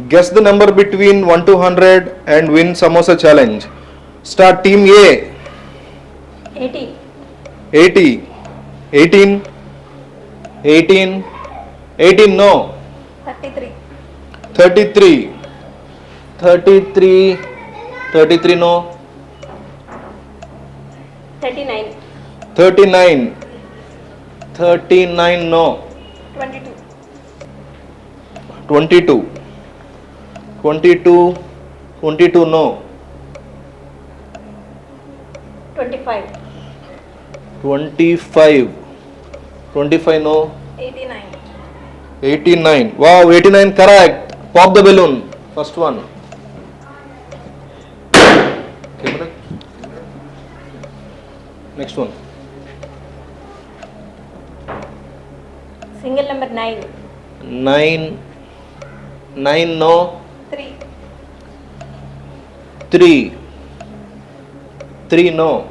Guess the number between 1 to 100 and win samosa challenge. Start team A. 80. 80. 18. 18. 18 no. 33. 33. 33. 33 no. 39. 39. 39 no. 22. 22. 22. 22 no. 25. 25. 25 no. 89. 89. Wow, 89 correct. Pop the balloon. First one. Camera. Next one. Single number 9. 9. 9 no. 3. 3. 3 no.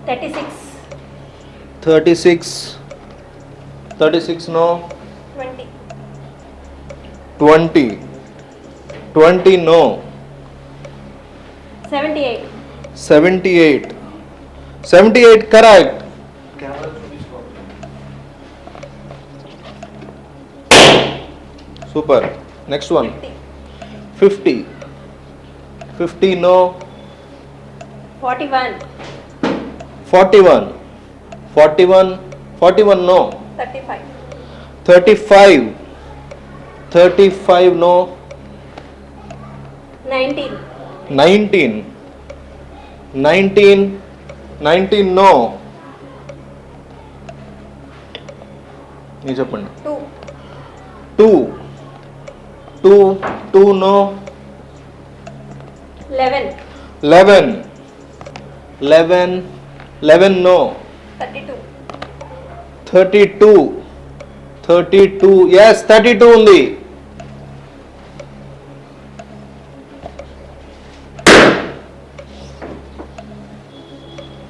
36. 36. 36 no. 20. 20. 20 no. 78. 78. 78 correct. Super. Next one. 50. 50. 50 no. 41. 41. 41. 41 no. 35. 35. 35 no. 19. 19. 19. 19 no. ఇది చెప్పండి. 2. 2. 2. 2 no. 11. 11. 11. 11 no. 32. 32. 32. Yes, 32 ఉంది.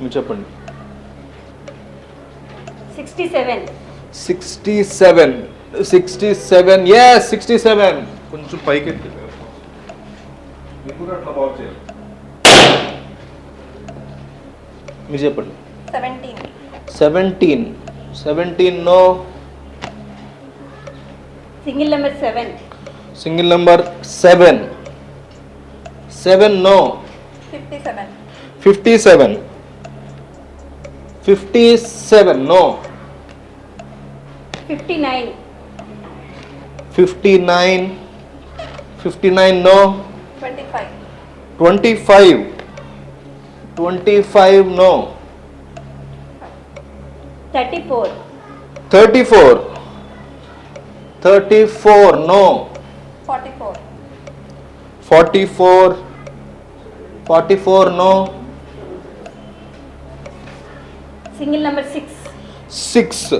మీరు చెప్పండి. 67. 67. 67. Yes, 67. కొంచెం పైకి ఎత్తి. మీకు కూడా అట్లా బాగు చేయాలి. మీరు చెప్పండి. 17. 17. 17 no. Single number 7. Single number 7. 7 no. 57. 57. 57 no. 59. 59. 59 no. 25. 25. 25 no. 34. 34. 34 no. 44. 44. 44 no. Single number 6. 6.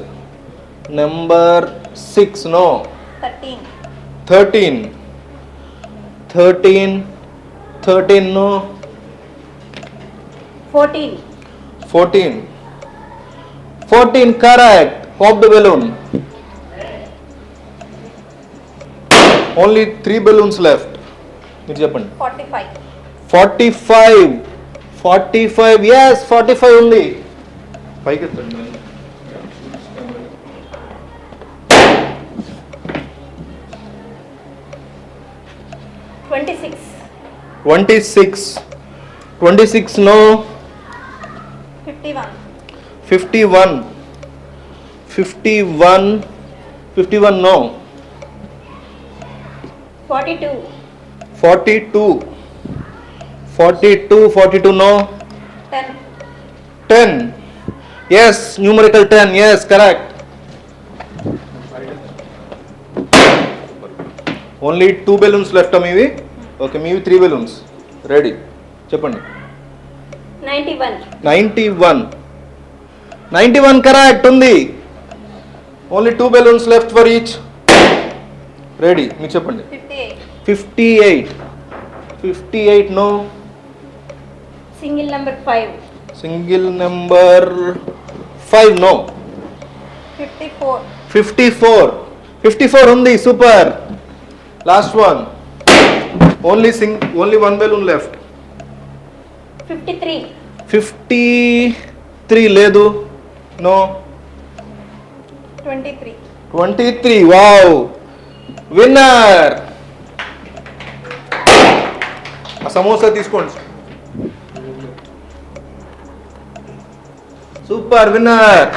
Number 6 no. 13. 13. 13. 13 no. 14. 14. 14 correct. Pop the balloon. Only 3 balloons left. మీరు చెప్పండి. 45. 45. 45. Yes, 45 ఉంది. పైకి ఎత్తండి. 26. 26. 26 no. 51. 51. 51. 51 no. 42. 42. 42. 42 no. 10. 10. Yes, numerical 10. Yes, correct. Only 2 balloons left మీవి. Okay, మీవి 3 balloons. Ready. చెప్పండి. 91. 91. 91 correct ఉంది. Only 2 balloons left for each. Ready. మీకు చెప్పండి. 58. 58. 58 no. Single number 5. Single number 5 no. 54. 54. 54 ఉంది. Super. Last one. Only one balloon left. 53. 53 లేదు. No. 23. 23. Wow. Winner. ఆ సమోసా తీసుకోండి. Super winner.